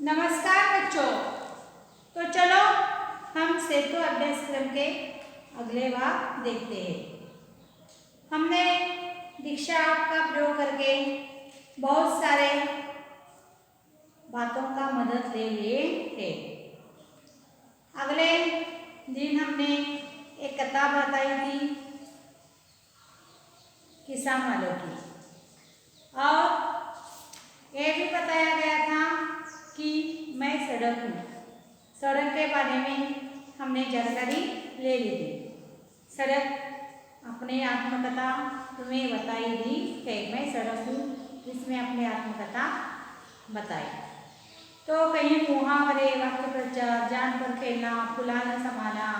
नमस्कार बच्चों। तो चलो हम सेतु अभ्यासक्रम के अगले भाग देखते हैं। हमने दीक्षा का प्रयोग करके बहुत सारे बातों का मदद ले लिए थे। अगले दिन हमने एक कथा बताई थी किसान वालों की, और यह भी बताया गया था कि मैं सड़क हूँ। सड़क के बारे में हमने जानकारी ले ली थी। सड़क अपने आत्मकथा तुम्हें बताई दी है। मैं सड़क हूँ, इसमें अपने आत्मकथा बताई। तो कहीं मुहावरे, वाक्य प्रचार, जान पर खेलना, फुलाना समाना,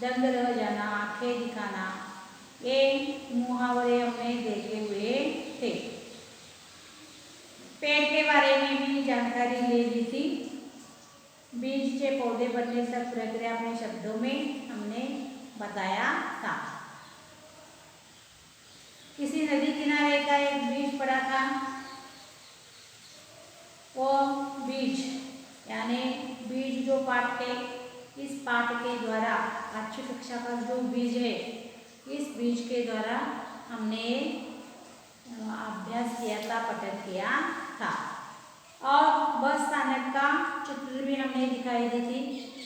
दंग रह जाना, आंखें दिखाना, ये मुहावरे हमने देखे हुए थे। पेड़ के बारे में भी जानकारी ले ली थी। बीज से पौधे बनने तक प्रक्रिया अपने शब्दों में हमने बताया था। किसी नदी किनारे का एक बीज पड़ा था। वो बीज यानी बीज जो पाठ के, इस पाठ के द्वारा अच्छी कक्षा का जो बीज है, इस बीज के द्वारा हमने अभ्यास किया था, पठन किया था। और बस स्थानक का चित्र भी हमने दिखाई दी थी।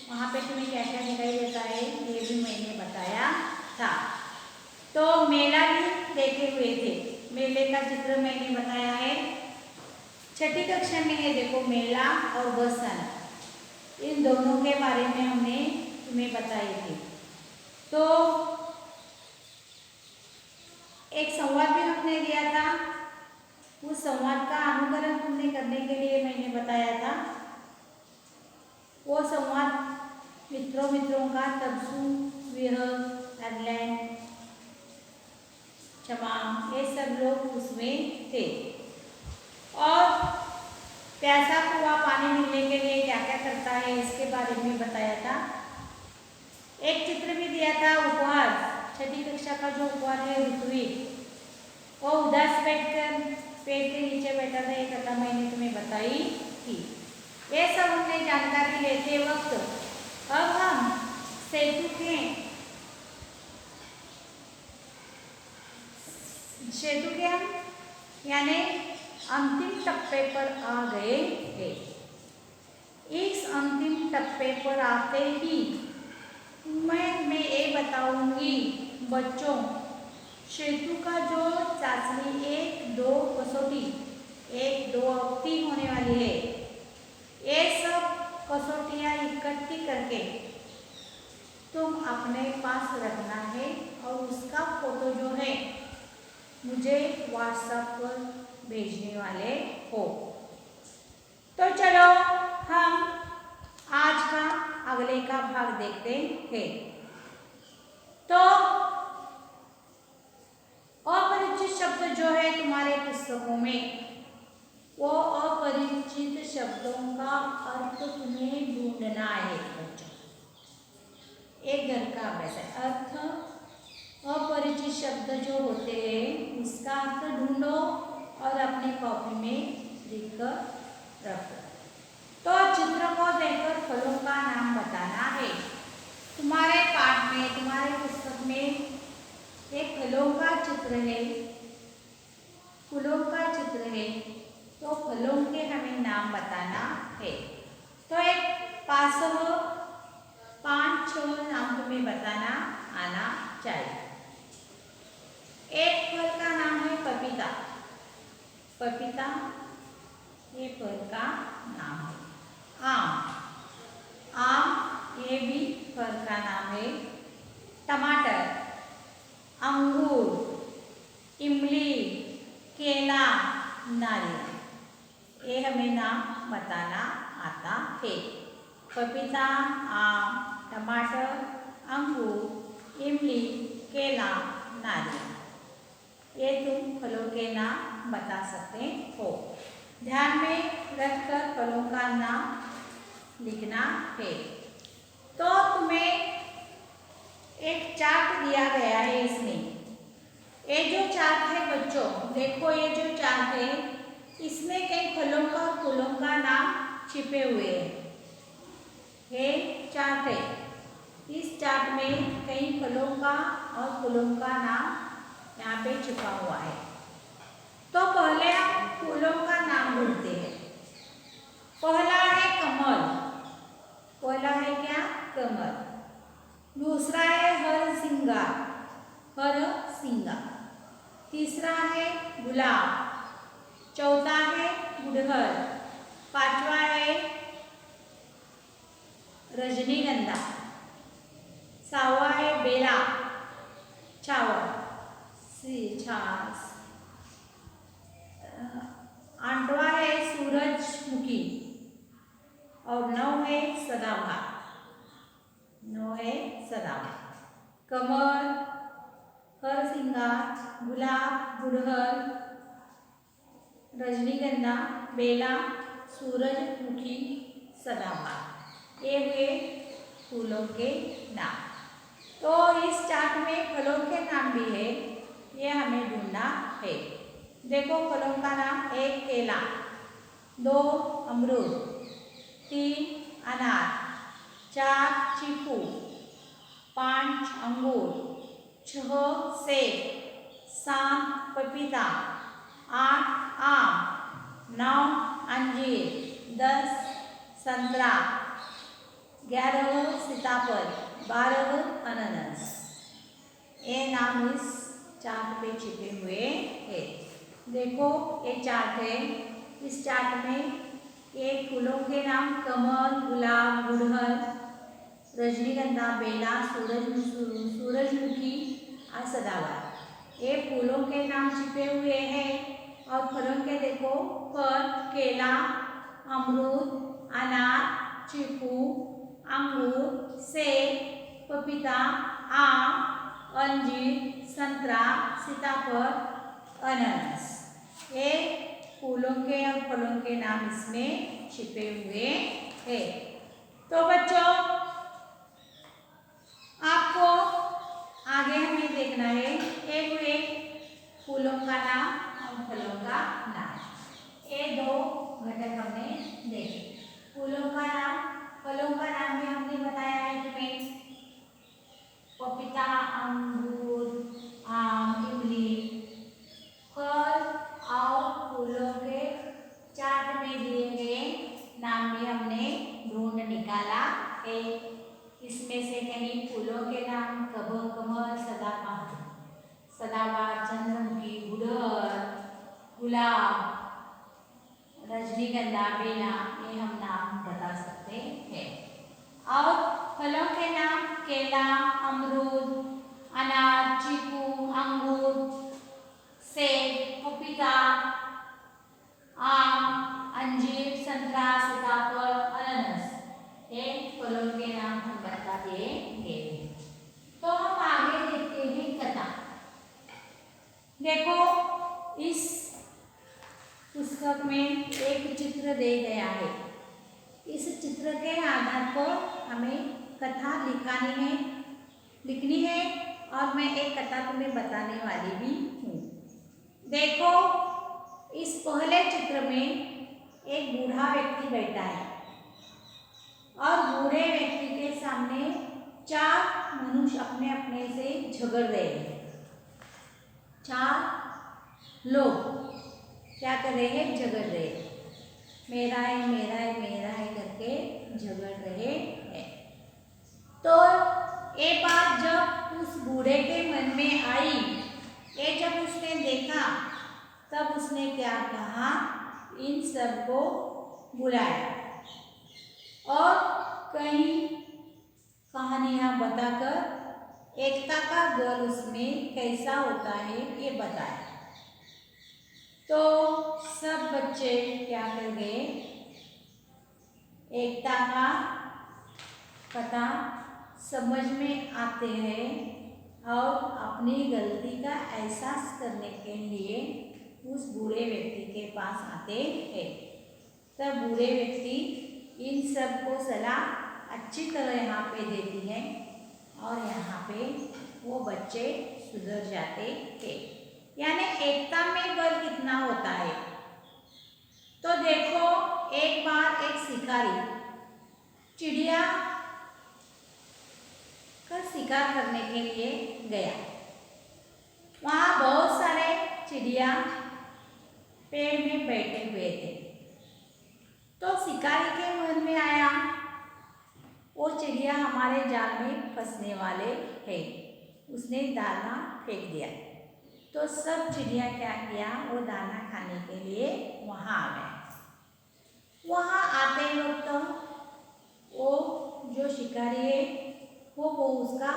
वहाँ पे तुम्हें क्या क्या दिखाई देता है ये भी मैंने बताया था। तो मेला भी देखे हुए थे। मेले का चित्र मैंने बताया है। छठी कक्षा में है, देखो मेला और बस स्थानक, इन दोनों के बारे में हमने तुम्हें बताई थी। तो एक संवाद भी हमने दिया था। उस संवाद का अनुकरण तुमने करने के लिए मैंने बताया था। वो संवाद मित्रों का तपसु, विहग, एडलैंड, क्षमा, ये सब लोग उसमें थे। और प्यासा कुआं पानी मिलने के लिए क्या क्या करता है इसके बारे में बताया था। एक चित्र भी दिया था उपहार, छठी कक्षा का जो उपहार है ऋत्विक, वो उदास बैठकर पेड़ के नीचे बैठा था। एक कथा मैंने तुम्हें बताई थी। ये सब हमने जानकारी लेते वक्त अब हम सेतु के हम यानी अंतिम टप्पे पर आ गए थे। इस अंतिम टप्पे पर आते ही मैं ये बताऊंगी बच्चों, सेतु का जो चाशनी 1, 2 कसौटी, 1, 2 अवधि होने वाली है, ये सब कसौटियाँ इकट्ठी करके तुम अपने पास रखना है और उसका फोटो जो है मुझे व्हाट्सएप पर भेजने वाले हो। तो चलो हम आज का अगले का भाग देखते हैं। तो अपरिचित शब्द जो है तुम्हारे पुस्तकों में, वो अपरिचित शब्दों का अर्थ तुम्हें ढूंढना है बच्चों। एक घर का अभ्यास है। अर्थ, अपरिचित शब्द जो होते हैं उसका अर्थ ढूंढो और अपनी कॉपी में लिख कर रखो। तो चित्र को देखकर फलों का नाम बताना है। तुम्हारे पाठ में, तुम्हारे पुस्तक में एक फलों का चित्र है, फूलों का चित्र है। तो फलों के हमें नाम बताना है। तो एक 5-6 नाम तुम्हें बताना आना चाहिए। एक फल का नाम है पपीता। पपीता ये फल का नाम है। आम, आम ये भी फल का नाम है। टमाटर, अंगूर, इमली, केला, नारियल, ये हमें नाम बताना आता है। पपीता, आम, टमाटर, अंगूर, इमली, केला, नारियल, ये तुम फलों के नाम बता सकते हो। ध्यान में रखकर फलों का नाम लिखना है। तो तुम्हें एक चार्ट दिया गया है इसमें। ये जो चार्ट है बच्चों, देखो ये जो चार्ट है इसमें कई फलों का और फूलों का नाम छिपे हुए हैं। ये चार्ट है। इस चार्ट में कई फलों का और फूलों का नाम यहाँ पे छुपा हुआ है। तो पहले हम फूलों का नाम ढूंढते हैं। पहला है कमल। पहला है क्या? कमल। दूसरा है हरसिंगार, हरसिंगार। तीसरा है गुलाब। चौथा है गुड़हल। पांचवा है रजनीगंधा। सातवां है बेला, चावल, छाछ। आठवां है सूरजमुखी और 9 है सदाबहार। 9 है सदाबहार। कमल, हरसिंगार, गुलाब, गुड़हल, रजनीगंधा, बेला, सूरजमुखी, सदाबहार। ये हुए फूलों के नाम। तो इस चार्ट में फलों के नाम भी है, ये हमें ढूंढना है। देखो फलों का नाम: 1 केला, 2 अमरूद, 3 अनार, 4 चीकू, 5 अंगूर, 6 सेब, 7 पपीता, 8 आम, 9 अंजीर, 10 संतरा, 11 सीताफल, 12 अनानास। ये नाम इस चार्ट पे छिपे हुए हैं। देखो ये चार्ट है। इस चार्ट में ये फूलों के नाम कमल, गुलाब, गुड़हल, रजनीगंधा, बेला, सूरजमुखी और सदाबहार। ये फूलों के नाम छिपे हुए हैं। और फलों के देखो: फल केला, अमरूद, अनार, चीकू, अंगूर, सेब, पपीता, आम, अंजीर, संतरा, सीताफल, अनानास। ये फूलों के और फलों के नाम इसमें छिपे हुए हैं। तो बच्चों, आपको आगे हमें देखना है एक फूलों का नाम और फलों का नाम। ये 2 घटक हमने देखे। फूलों का नाम, फलों का नाम भी हमने बताया है तुम्हें: पपीता, अंगूर, आम, इमली। फल और फूलों के चार्ट में दिए गए नाम भी हमने ढूंढ निकाला है। इसमें से कहीं फूलों के नाम कमल, सदाबहार, चंद्रमुखी, गुड़हल, गुलाब, रजनीगंधा, बेला, ये हम नाम बता सकते हैं। और फलों के नाम: केला, अमरूद, अनार, चीकू, अंगूर, सेब, पपीता, आम, अंजीर, संतरा, सीताफल, अनानास। ये फलों के नाम हम बता देंगे। तो हम आगे देखते हैं कथा। देखो इस पुस्तक में एक चित्र दे गया है। इस चित्र के आधार पर हमें कथा लिखनी है और मैं एक कथा तुम्हें बताने वाली भी हूँ। देखो इस पहले चित्र में एक बूढ़ा व्यक्ति बैठा है और बूढ़े व्यक्ति के सामने 4 मनुष्य अपने अपने से झगड़ रहे हैं। 4 लोग क्या कर रहे हैं? झगड़ रहे हैं। मेरा है, मेरा है, मेरा है करके झगड़ रहे हैं। तो ये बात जब उस बूढ़े के मन में आई, ये जब उसने देखा, तब उसने क्या कहा? इन सबको बुलाया और कई कहानियाँ बताकर एकता का बल उसमें कैसा होता है ये बताया। तो सब बच्चे क्या कर गए? एकता का कथा समझ में आते हैं और अपनी गलती का एहसास करने के लिए उस बूढ़े व्यक्ति के पास आते हैं। तब बूढ़े व्यक्ति इन सब को सलाह अच्छी तरह यहाँ पे देती है और यहाँ पे वो बच्चे सुधर जाते हैं। यानी एकता में बल कितना होता है। तो देखो एक बार एक शिकारी चिड़िया का शिकार करने के लिए गया। वहाँ बहुत सारे चिड़िया पेड़ में बैठे हुए थे। तो शिकारी के मन में आया, वो चिड़िया हमारे जाल में फंसने वाले हैं। उसने दाना फेंक दिया। तो सब चिड़िया क्या किया, वो दाना खाने के लिए वहाँ आ गए। वहाँ आते वक्त वो जो शिकारी है वो उसका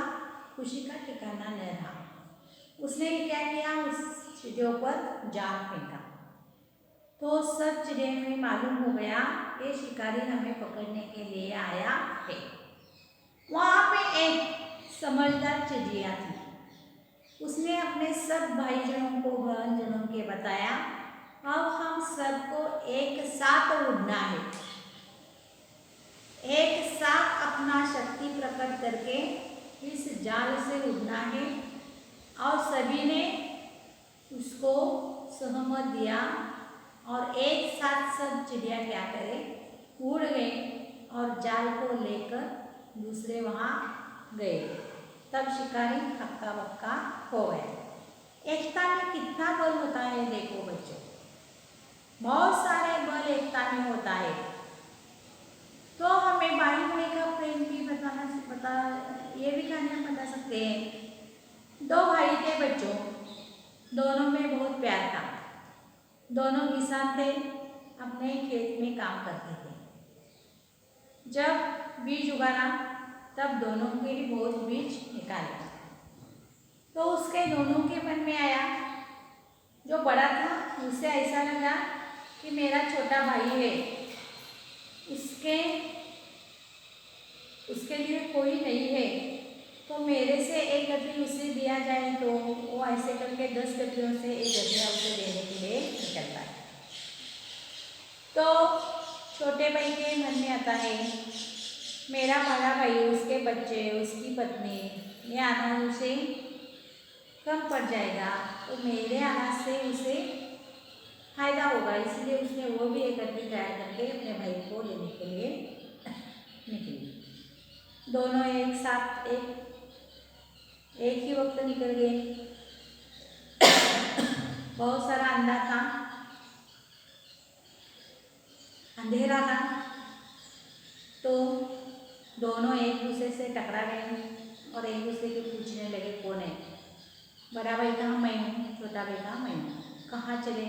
खुशी का ठिकाना न रहा। उसने क्या किया, उस चिड़ियों पर जाल फेंका। तो सब चिड़ियों में मालूम हो गया ये शिकारी हमें पकड़ने के लिए आया है। वहाँ पे एक समझदार चिड़िया थी। उसने अपने सब भाईजनों को बहनजनों के बताया, अब हम सबको एक साथ उड़ना है। एक साथ अपना शक्ति प्रकट करके इस जाल से उड़ना है। और सभी ने उसको सहमत दिया और एक साथ सब चिड़िया क्या करे, उड़ गए और जाल को लेकर दूसरे वहाँ गए। तब शिकारी हक्का बक्का हो गया। एकता में कितना बल होता है देखो बच्चों, बहुत सारे बल एकता में होता है। तो हमें भाई भाई का प्रेम भी ये भी कहानियाँ बता सकते हैं। दो भाई थे बच्चों, दोनों में बहुत प्यार था। दोनों किसान थे, अपने खेत में काम करते थे। जब बीज उगाना तब दोनों के ही बहुत बीज निकाले। तो उसके दोनों के मन में आया, जो बड़ा था उसे ऐसा लगा कि मेरा छोटा भाई है, उसके लिए कोई नहीं है, तो मेरे से एक गड्ढी उसे दिया जाए तो वो ऐसे करके 10 गड्ढियों से एक गड्ढिया उसे देने के लिए निकलता है। तो छोटे भाई के मन में आता है, मेरा बड़ा भाई, उसके बच्चे, उसकी पत्नी, ये अनाज उसे कम पड़ जाएगा, तो मेरे अनाज से उसे फायदा होगा। इसलिए उसने वो भी एक गड्ढी तैयार करके अपने भाई को लेने के लिए निकली। दोनों एक साथ एक ही वक्त निकल गए। बहुत सारा अंधेरा था, तो दोनों एक दूसरे से टकरा गए और एक दूसरे को पूछने लगे, कौन है? बड़ा भाई कहा, मैं हूँ। छोटा भाई कहा, मैं हूँ। कहाँ चले?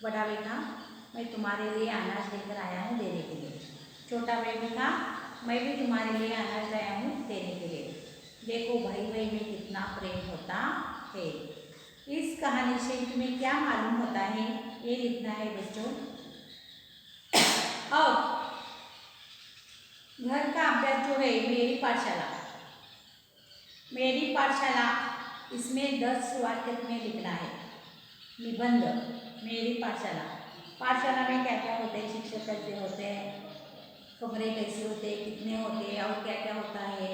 बड़ा भाई कहा, मैं तुम्हारे लिए अनाज लेकर आया हूँ देने के लिए। छोटा भाई भी कहा, मैं भी तुम्हारे लिए अनाज लाया हूँ देने के लिए। देखो भाई भाई में कितना प्रेम होता है। इस कहानी से तुम्हें क्या मालूम होता है, ये लिखना है बच्चों। और घर का अभ्यास जो है मेरी पाठशाला, इसमें 10 वाक्य तुम्हें लिखना है। निबंध मेरी पाठशाला में क्या क्या होते हैं, शिक्षक कैसे होते हैं, कमरे कैसे होते हैं, कितने होते हैं और क्या क्या होता है,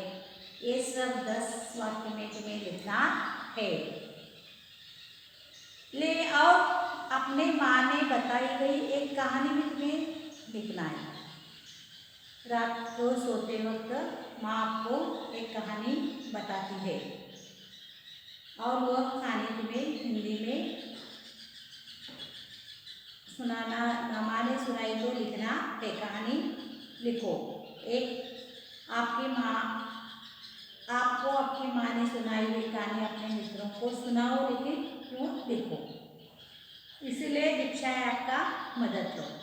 ये सब 10 वाक्य में तुम्हें लिखना है। और अपने माँ ने बताई गई एक कहानी भी तुम्हें लिखना है। रात को सोते वक्त माँ आपको एक कहानी बताती है और वह कहानी तुम्हें हिंदी में सुनाना, माँ ने सुनाई तो लिखना है। कहानी लिखो। एक आपको आपकी माँ ने सुनाई हुई कहानी अपने मित्रों को सुनाओ, लेकिन क्यों लिखो। इसीलिए दीक्षा है आपका मदद करो।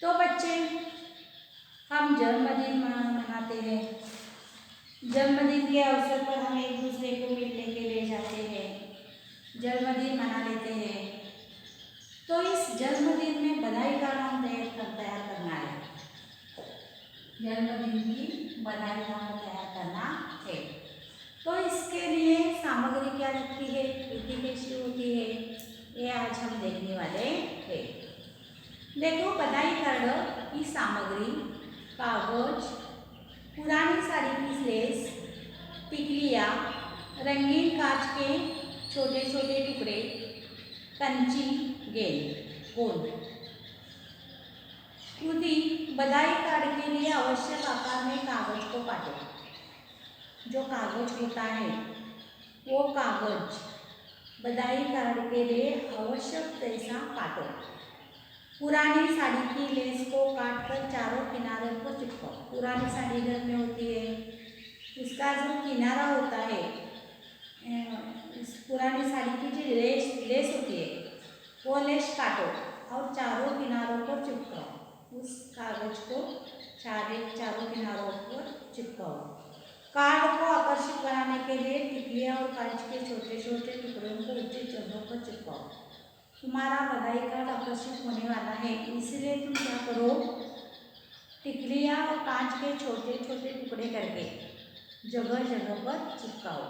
तो बच्चे, हम जन्मदिन मनाते हैं। जन्मदिन के अवसर पर हम एक दूसरे को मिलने के लिए जाते हैं, जन्मदिन मना लेते हैं। तो इस जन्मदिन में बधाई का नाम तैयार करना है। जन्मदिन की बधाई का नाम तैयार करना है। तो इसके लिए सामग्री क्या लगती है, विधि कैसी होती है, ये आज हम देखने वाले हैं। देखो, बधाई कार्ड की सामग्री कागज, पुरानी साड़ी की लेस, टिकलियाँ, रंगीन कांच के छोटे छोटे टुकड़े, कंची, गेंद, गोंद। काटो। जो कागज होता है वो कागज बधाई कार्ड के लिए आवश्यक जैसा काटो। पुरानी साड़ी की लेस को काटकर चारों किनारों पर चिपकाओ। पुरानी साड़ी घर में होती है, उसका जो किनारा होता है, इस पुरानी साड़ी की जो लेस होती है वो लेस काटो और चारों किनारों पर चिपकाओ। उस कागज को चारों किनारों पर चिपकाओ। कार्ड को आकर्षक बनाने के लिए टिकलियाँ और कांच के छोटे छोटे टुकड़ों को उचित जगहों पर चिपकाओ। तुम्हारा बधाई कार्ड आकर्षित होने वाला है, इसलिए तुम क्या करो, टिकलियाँ और कांच के छोटे छोटे टुकड़े करके जगह जगह पर चिपकाओ।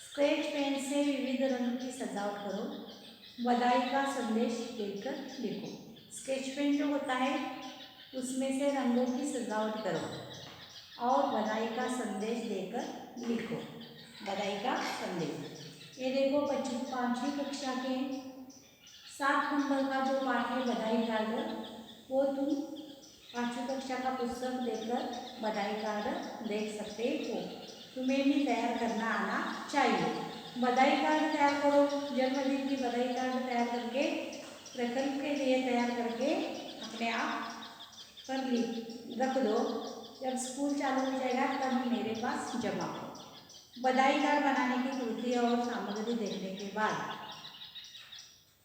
स्केच पेन से विविध रंग की सजावट करो। बधाई का संदेश देकर लिखो। स्केच पेन जो होता है उसमें से रंगों की सजावट करो और बधाई का संदेश देकर लिखो। बधाई का संदेश। ये देखो बच्चों, 5वीं कक्षा के 7 नंबर का जो पाठ है बधाई कार्ड, वो तुम 5वीं कक्षा का पुस्तक देखकर बधाई कार्ड देख सकते हो। तुम्हें भी तैयार करना आना चाहिए। बधाई कार्ड तैयार करो। जन्मदिन की बधाई कार्ड तैयार करके प्रकल्प के लिए तैयार करके अपने आप पर रख दो। जब स्कूल चालू हो जाएगा तब मेरे पास जमा करो। बधाई कार्ड बनाने की कृति और सामग्री देखने के बाद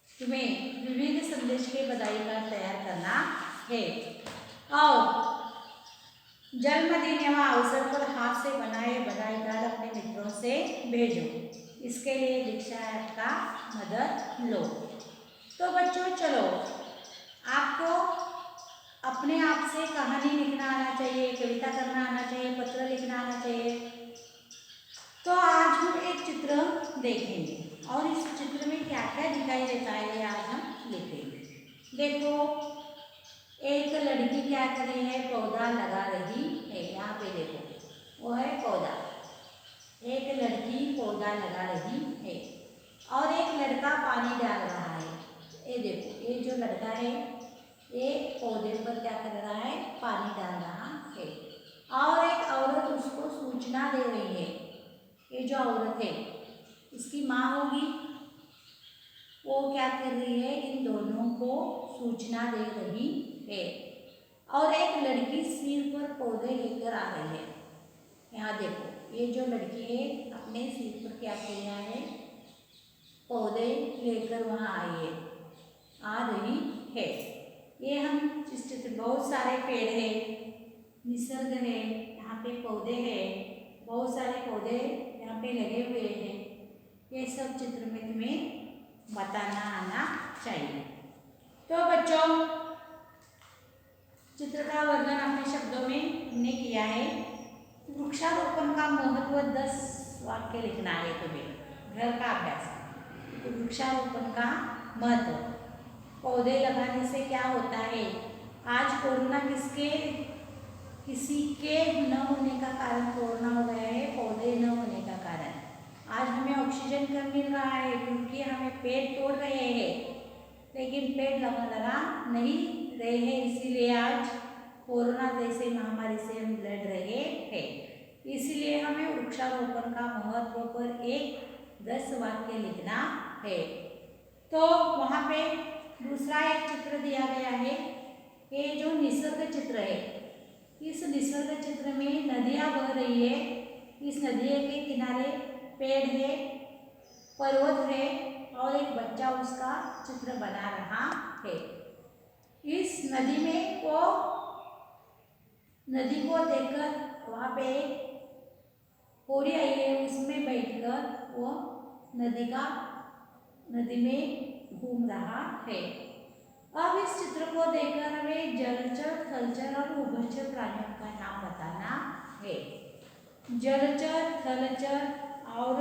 तुम्हें विविध संदेश के बधाई कार्ड तैयार करना है और जन्मदिन एवं अवसर पर हाथ से बनाए बधाई कार्ड अपने मित्रों से भेजो। इसके लिए दीक्षा ऐप का मदद लो। तो बच्चों चलो, आपको अपने आप से कहानी लिखना आना चाहिए, कविता करना आना चाहिए, पत्र लिखना आना चाहिए। तो आज हम एक चित्र देखेंगे और इस चित्र में क्या क्या दिखाई देता है ये आज हम लिखेंगे। देखो, एक लड़की क्या कर रही है, पौधा लगा रही है। यहाँ पे देखो वो है पौधा। एक लड़की पौधा लगा रही है और एक लड़का पानी डाल रहा है। ये देखो, ये जो लड़का है ये पौधे पर क्या कर रहा है, पानी डाल रहा है और एक औरत उसको सूचना दे रही है। ये जो औरत है इसकी माँ होगी, वो क्या कर रही है, इन दोनों को सूचना दे रही है। और एक लड़की सिर पर पौधे लेकर आ रही है। यहाँ देखो, ये जो लड़की है अपने सिर पर क्या किया है, पौधे लेकर वहाँ आई है, आ रही है। ये हम इस चित्र, बहुत सारे पेड़ है, निसर्ग है, यहाँ पे पौधे हैं, बहुत सारे पौधे यहाँ पे लगे हुए हैं। ये सब चित्र में तुम्हें बताना आना चाहिए। तो बच्चों, चित्र का वर्णन अपने शब्दों में हमने किया है। वृक्षारोपण का महत्व 10 वाक्य लिखना है तुम्हें, घर का अभ्यास। तो वृक्षारोपण का महत्व, पौधे लगाने से क्या होता है। आज कोरोना किसी के न होने का कारण कोरोना हो गया है, पौधे न होने का कारण। आज हमें ऑक्सीजन कम मिल रहा है क्योंकि हमें पेड़ तोड़ रहे हैं, लेकिन पेड़ लगा नहीं रहे हैं, इसीलिए आज कोरोना जैसे महामारी से हम लड़ रहे हैं। इसलिए हमें वृक्षारोपण का महत्व पर एक 10 वाक्य लिखना है। तो वहाँ पे दूसरा एक चित्र दिया गया है, ये जो निसर्ग चित्र है, इस निसर्ग चित्र में नदियाँ बह रही है। इस नदी के किनारे पेड़ है, पर्वत है और एक बच्चा उसका चित्र बना रहा है। इस नदी में वो नदी को देखकर वहाँ पे होड़ी आई है, उसमें बैठकर वो नदी में घूम रहा है। अब इस चित्र को देखकर हमें जलचर, थलचर और उभयचर प्राणियों का नाम बताना है। जलचर, थलचर और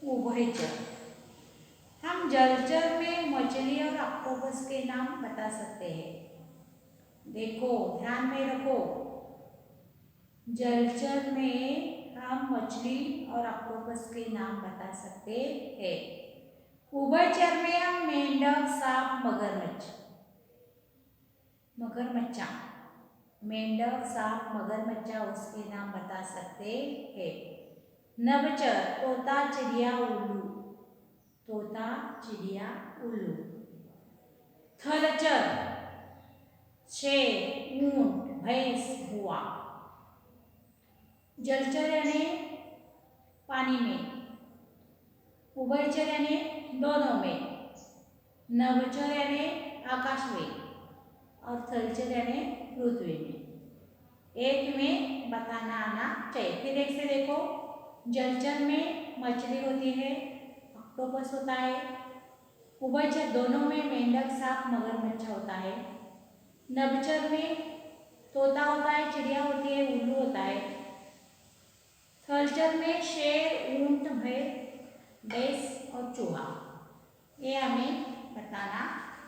उभयचर। हम जलचर में मछली और ऑक्टोपस के नाम बता सकते हैं। देखो, ध्यान में रखो, जलचर में हम मछली और ऑक्टोपस के नाम बता सकते हैं। उभयचर में हम मेंढक, सांप, मगरमच्छा मेंढक, सांप, मगरमच्छ उसके नाम बता सकते हैं। नभचर तोता, चिड़िया, उल्लू। तोता, चिड़िया, उल्लू। थलचर शेर, ऊंट, भैंस, हुआ। जलचर यानी पानी में। उभयचर यानी दोनों में। नभचर यानी आकाश में और थलचर यानी पृथ्वी में। एक में बताना आना चाहिए। फिर एक से देखो, जलचर में मछली होती है, ऑक्टोपस होता है। उभयचर दोनों में मेंढक, सांप, मगरमच्छ होता है। नभचर में तोता होता है, चिड़िया होती है, उल्लू होता है। थलचर में शेर, ऊंट, भैंस और चूहा। ये हमें बताना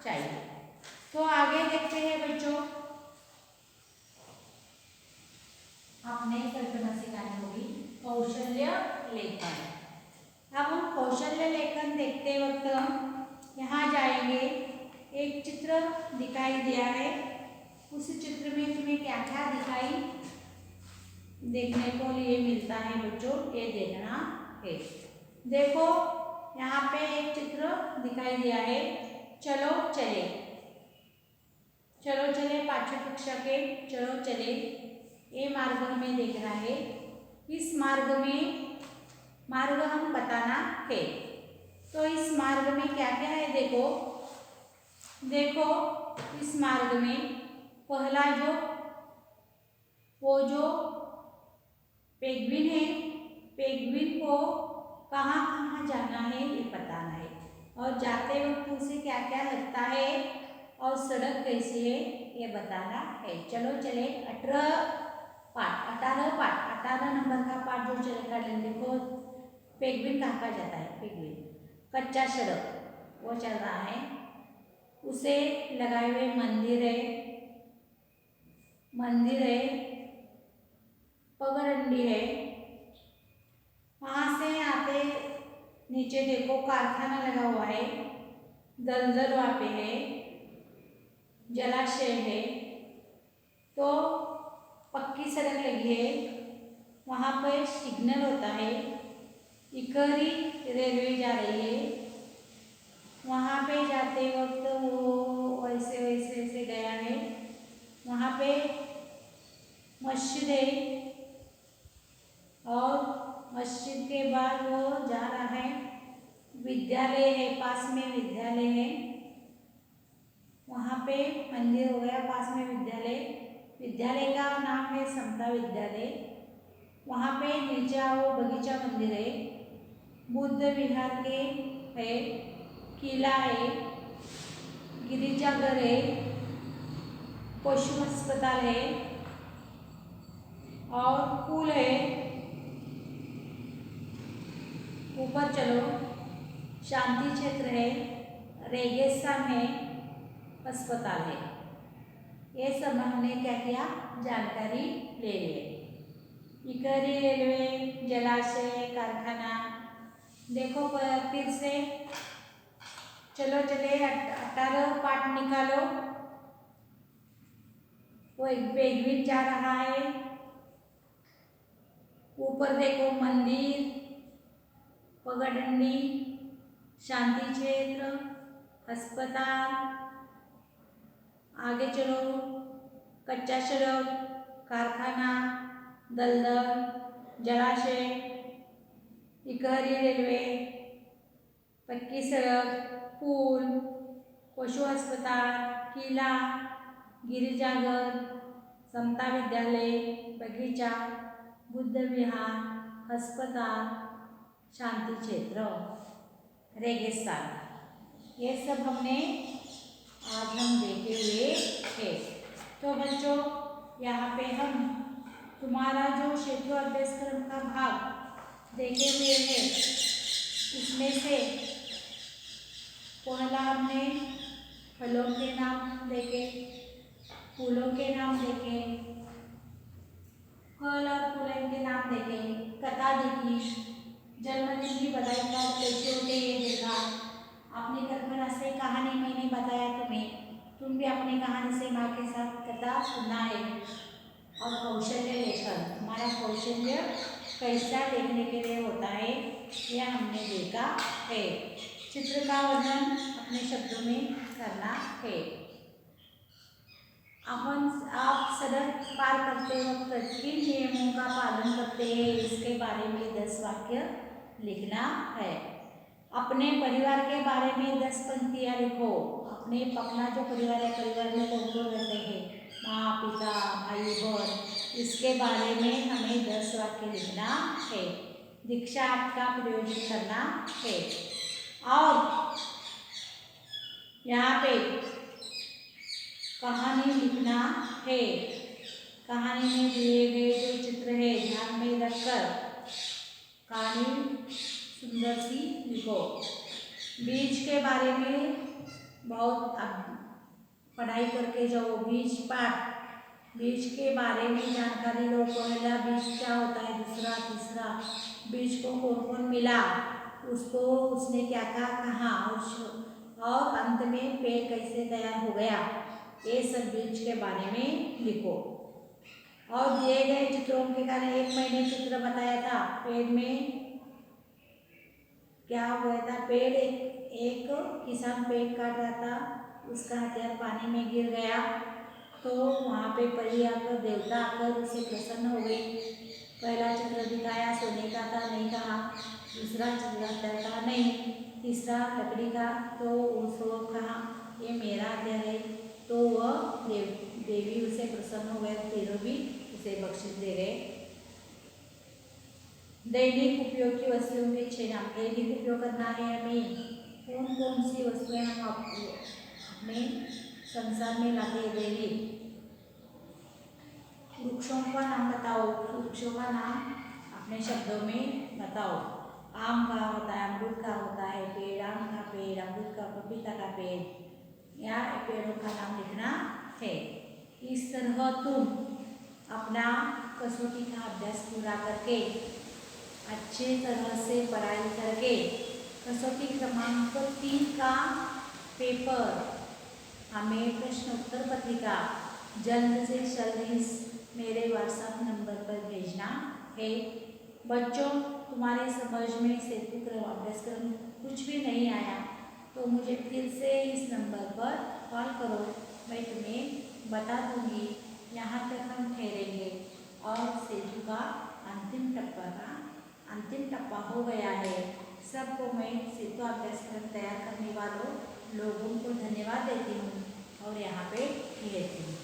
चाहिए। तो आगे देखते हैं बच्चों, आपने कल्पना सिखानी होगी कौशल्य लेखन। अब हम कौशल्य लेखन देखते वक्त यहाँ जाएंगे। एक चित्र दिखाई दिया है, उस चित्र में तुम्हें क्या क्या दिखाई देखने को लिए मिलता है बच्चों, ये देखना है। देखो यहाँ पे एक चित्र दिखाई दिया है, चलो चले। चलो चले पाठ्य कक्षा के चलो चले, ये मार्ग हमें देख रहा है। इस मार्ग में मार्ग हम बताना है। तो इस मार्ग में क्या क्या है देखो। देखो इस मार्ग में पहला जो पेंगुइन है, पेंगुइन को कहाँ कहाँ जाना है ये बताना है, और जाते वक्त उसे क्या क्या लगता है और सड़क कैसी है ये बताना है। चलो चले 18 नंबर का पाठ जो चलेगा। देखो पेंगुइन कहाँ कहाँ जाता है। पेंगुइन कच्चा सड़क वो चल रहा है, उसे लगाए हुए मंदिर है, पगडंडी है। वहाँ से आते नीचे देखो कारखाना लगा हुआ है, दलदल वहाँ पे है, जलाशय है। तो पक्की सड़क लगी है, वहाँ पर सिग्नल होता है। इकहरी रेलवे जा रही है, वहाँ पे जाते वक्त वो वैसे वैसे वैसे गया है। वहाँ पे मस्जिद है और मस्जिद के बाद वो जा रहा है, विद्यालय है, पास में विद्यालय है। वहाँ पे मंदिर हो गया, पास में विद्यालय का नाम है समता विद्यालय। वहाँ पे नीचे आओ बगीचा मंदिर है, बुद्ध विहार के है, किला है, गिरिजाघर है, पशु अस्पताल है और पुल है। ऊपर चलो शांति क्षेत्र है, रेगिस्तान है, अस्पताल है। ये सब हमने क्या किया जानकारी ले ली। इकहरी रेलवे, जलाशय, कारखाना। देखो फिर से चलो चले 18 पाठ निकालो। वो एक पेंगुइन जा रहा है, ऊपर देखो मंदिर, पगडंडी, शांति क्षेत्र, अस्पताल। आगे चलो कच्चा सड़क, कारखाना, दलदल, जलाशय, इकहरी रेलवे, पक्की सड़क, पुल, पशु अस्पताल, किला, गिरिजाघर, समता विद्यालय, बगीचा, बुद्ध विहार, अस्पताल, शांति क्षेत्र, रेगिस्तान। ये सब हमने आज हम देखे हुए थे। तो बच्चों यहाँ पे हम तुम्हारा जो क्षेत्र अभ्यासक्रम का भाग देखे हुए हैं, उसमें से पहला हमने फलों के नाम देखे, फूलों के नाम देखे, फल और फूलों के नाम देखे, कथा देखी, जन्मदिन की बधाई कार्ड कैसे होते ये देखा। अपनी कल्पना से कहानी मैंने बताया तुम्हें, तुम भी अपनी कहानी से माँ के साथ कथा सुनना है। और कौशल्य लेखन, हमारा कौशल्य कैसा लिखने के लिए होता है यह हमने देखा है। चित्र का वर्णन अपने शब्दों में करना है। आप सड़क पार करते वक्त किन नियमों का पालन करते हैं इसके बारे में 10 वाक्य लिखना है। अपने परिवार के बारे में 10 पंक्तियाँ लिखो। अपना जो परिवार है, परिवार में कौन कौन रहते हैं, माँ पिता भाई बहन, इसके बारे में हमें 10 वाक्य लिखना है। दीक्षा आपका प्रयोग करना है। और यहाँ पे कहानी लिखना है। कहानी में दिए गए जो चित्र है ध्यान में रखकर कहानी सुंदर सी लिखो। बीज के बारे में बहुत पढ़ाई करके जाओ। बीज पाठ, बीज के बारे में जानकारी लो। पहला बीज क्या होता है, दूसरा तीसरा बीज को कौन कौन मिला, उसको उसने क्या क्या कहा, और अंत में पेड़ कैसे तैयार हो गया, ये सब बीज के बारे में लिखो। और दिए गए चित्रों के कारण एक मैंने चित्र बताया था, पेड़ में क्या हुआ था, पेड़ एक किसान पेड़ काट रहा था, उसका हथियार पानी में गिर गया तो वहाँ पे परी आकर देवता आकर उसे प्रसन्न हो गई। पहला चित्र दिखाया सोने का था, नहीं कहा। दूसरा चित्र हथियार का, नहीं। तीसरा लकड़ी का, तो उसको कहा ये मेरा हथियार है, तो वह देवी उसे प्रसन्न हो गए, फिर भी उसे बख्शिश दे गए। दैनिक उपयोग की वस्तुओं के 6 नाम। दैनिक उपयोग करना है हमें। कौन कौन सी वस्तुएं हम अपने संसार में लाते हैं दैनिक। वृक्षों का नाम बताओ। वृक्षों का नाम अपने शब्दों में बताओ। आम का होता है, अमरूद का होता है पेड़, आम का पेड़, अमरूद का, पपीता का पेड़, या पेड़ों का नाम लिखना है। इस तरह तुम अपना कसौटी का अभ्यास पूरा करके अच्छे तरह से पढ़ाई करके कसौटी क्रमांक 3 का पेपर हमें प्रश्न उत्तर पत्रिका जल्द से जल्द इस मेरे व्हाट्सएप नंबर पर भेजना है। बच्चों, तुम्हारे समझ में सेतुक्रम अभ्यासक्रम कुछ भी नहीं आया तो मुझे फिर से इस नंबर पर कॉल करो, मैं तुम्हें बता दूंगी। यहाँ तक हम ठहरेंगे और सेतु का अंतिम टप्पा हो गया है। सबको मैं सेतु अभ्यासक्रम तैयार करने वालों लोगों को धन्यवाद देती हूँ और यहाँ पे रहती हूँ।